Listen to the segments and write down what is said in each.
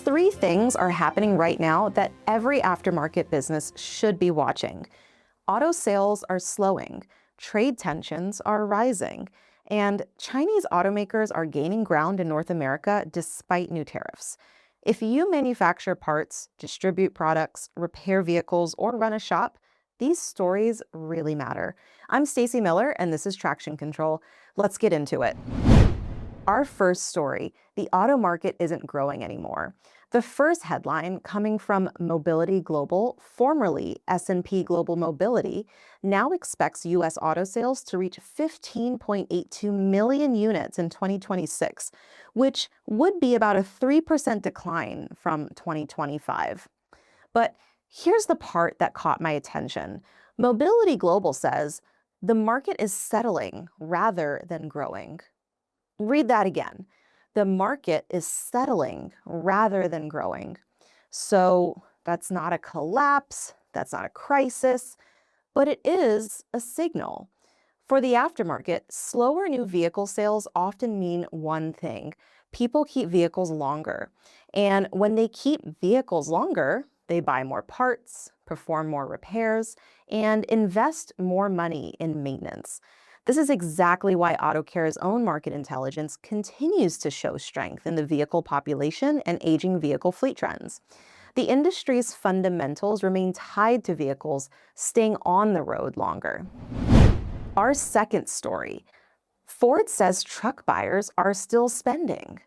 Three things are happening right now that every aftermarket business should be watching. Auto sales are slowing, trade tensions are rising, and Chinese automakers are gaining ground in North America despite new tariffs. If you manufacture parts, distribute products, repair vehicles, or run a shop, these stories really matter. I'm Stacey Miller, and this is Traction Control. Let's get into it. Our first story, the auto market isn't growing anymore. The first headline, coming from Mobility Global, formerly S&P Global Mobility, now expects U.S. auto sales to reach 15.82 million units in 2026, which would be about a 3% decline from 2025. But here's the part that caught my attention. Mobility Global says the market is settling rather than growing. Read that again. The market is settling rather than growing. So that's not a collapse, that's not a crisis, but it is a signal. For the aftermarket, slower new vehicle sales often mean one thing. People keep vehicles longer. And when they keep vehicles longer, they buy more parts, perform more repairs, and invest more money in maintenance. This is exactly why AutoCare's own market intelligence continues to show strength in the vehicle population and aging vehicle fleet trends. The industry's fundamentals remain tied to vehicles staying on the road longer. Our second story, Ford says truck buyers are still spending.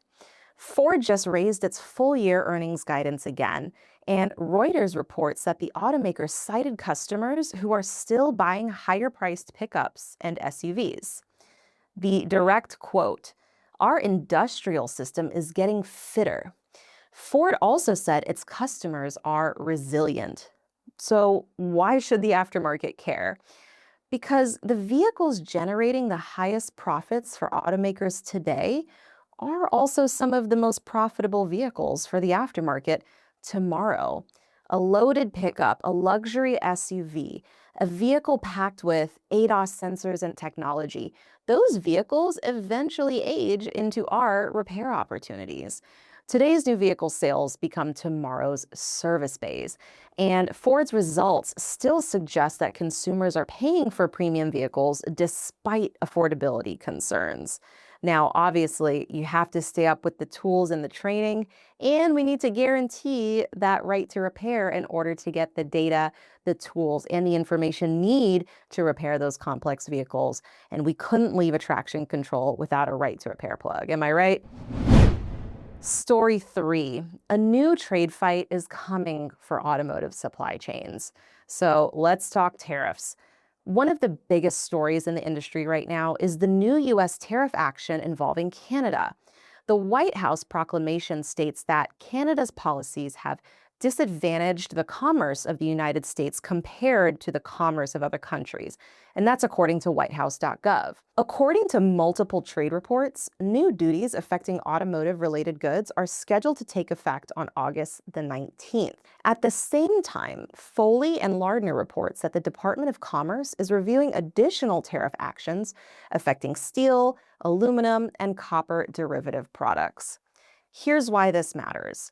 Ford just raised its full-year earnings guidance again, and Reuters reports that the automaker cited customers who are still buying higher-priced pickups and SUVs. The direct quote, "Our industrial system is getting fitter." Ford also said its customers are resilient. So why should the aftermarket care? Because the vehicles generating the highest profits for automakers today are also some of the most profitable vehicles for the aftermarket tomorrow. A loaded pickup, a luxury SUV, a vehicle packed with ADAS sensors and technology, those vehicles eventually age into our repair opportunities. Today's new vehicle sales become tomorrow's service bays, and Ford's results still suggest that consumers are paying for premium vehicles despite affordability concerns. Now, obviously, you have to stay up with the tools and the training, and we need to guarantee that right to repair in order to get the data, the tools, and the information needed to repair those complex vehicles. And we couldn't leave a traction control without a right to repair plug. Am I right? Story 3, a new trade fight is coming for automotive supply chains. So let's talk tariffs. One of the biggest stories in the industry right now is the new U.S. tariff action involving Canada. The White House proclamation states that Canada's policies have disadvantaged the commerce of the United States compared to the commerce of other countries, and that's according to whitehouse.gov. According to multiple trade reports, new duties affecting automotive-related goods are scheduled to take effect on August the 19th. At the same time, Foley and Lardner reports that the Department of Commerce is reviewing additional tariff actions affecting steel, aluminum, and copper derivative products. Here's why this matters.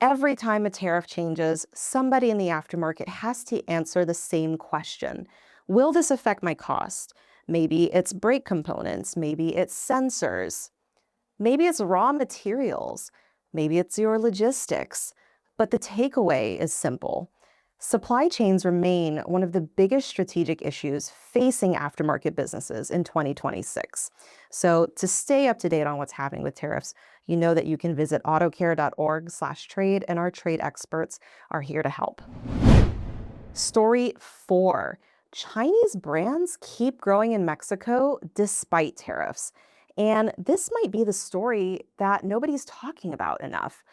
Every time a tariff changes, somebody in the aftermarket has to answer the same question. Will this affect my cost? Maybe it's brake components, maybe it's sensors, maybe it's raw materials, maybe it's your logistics. But the takeaway is simple. Supply chains remain one of the biggest strategic issues facing aftermarket businesses in 2026. So to stay up to date on what's happening with tariffs, you know that you can visit autocare.org/trade, and our trade experts are here to help. Story 4, Chinese brands keep growing in Mexico despite tariffs. And this might be the story that nobody's talking about enough.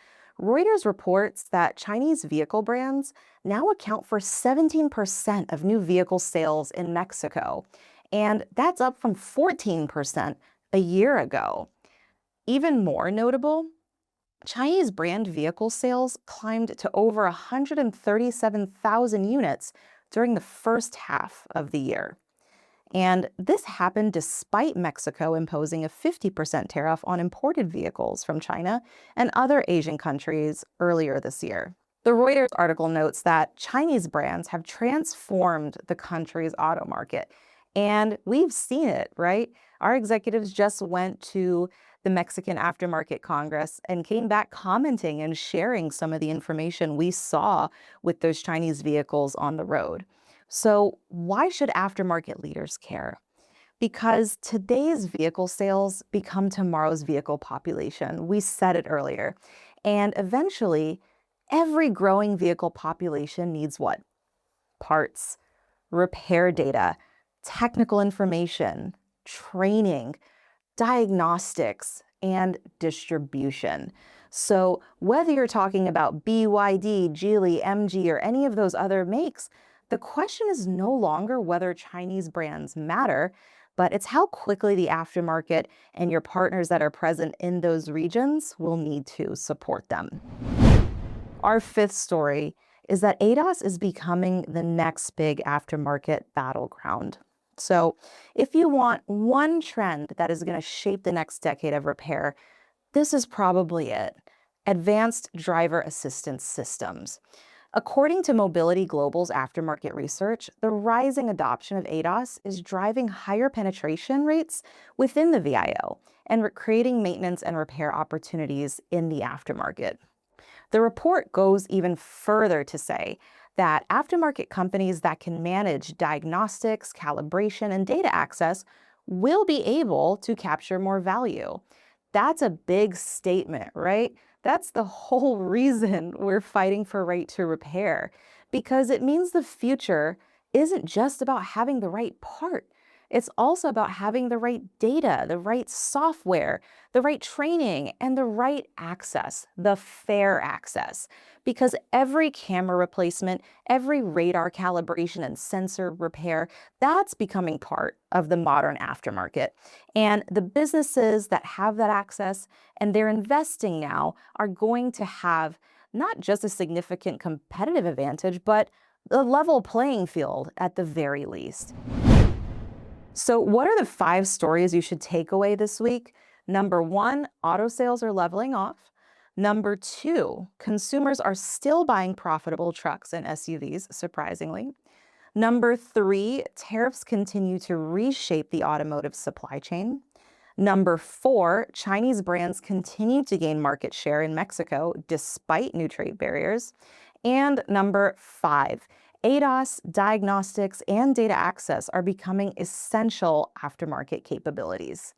Reuters reports that Chinese vehicle brands now account for 17% of new vehicle sales in Mexico, and that's up from 14% a year ago. Even more notable, Chinese brand vehicle sales climbed to over 137,000 units during the first half of the year. And this happened despite Mexico imposing a 50% tariff on imported vehicles from China and other Asian countries earlier this year. The Reuters article notes that Chinese brands have transformed the country's auto market. And we've seen it, right? Our executives just went to the Mexican Aftermarket Congress and came back commenting and sharing some of the information we saw with those Chinese vehicles on the road. So why should aftermarket leaders care? Because today's vehicle sales become tomorrow's vehicle population. We said it earlier. And eventually, every growing vehicle population needs what? Parts, repair data, technical information, training, diagnostics, and distribution. So whether you're talking about BYD, Geely, MG, or any of those other makes, the question is no longer whether Chinese brands matter, but it's how quickly the aftermarket and your partners that are present in those regions will need to support them. Our fifth story is that ADAS is becoming the next big aftermarket battleground. So if you want one trend that is going to shape the next decade of repair, this is probably it: advanced driver assistance systems. According to Mobility Global's aftermarket research, the rising adoption of ADAS is driving higher penetration rates within the VIO and creating maintenance and repair opportunities in the aftermarket. The report goes even further to say that aftermarket companies that can manage diagnostics, calibration, and data access will be able to capture more value. That's a big statement, right? That's the whole reason we're fighting for right to repair, because it means the future isn't just about having the right part. It's also about having the right data, the right software, the right training, and the right access, the fair access. Because every camera replacement, every radar calibration and sensor repair, that's becoming part of the modern aftermarket. And the businesses that have that access and they're investing now are going to have not just a significant competitive advantage, but a level playing field at the very least. So what are the 5 stories you should take away this week? Number 1, auto sales are leveling off. Number 2, consumers are still buying profitable trucks and SUVs, surprisingly. Number 3, tariffs continue to reshape the automotive supply chain. Number 4, Chinese brands continue to gain market share in Mexico despite new trade barriers. And number 5, ADAS, diagnostics, and data access are becoming essential aftermarket capabilities.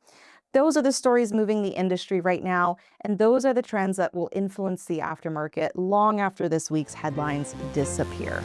Those are the stories moving the industry right now, and those are the trends that will influence the aftermarket long after this week's headlines disappear.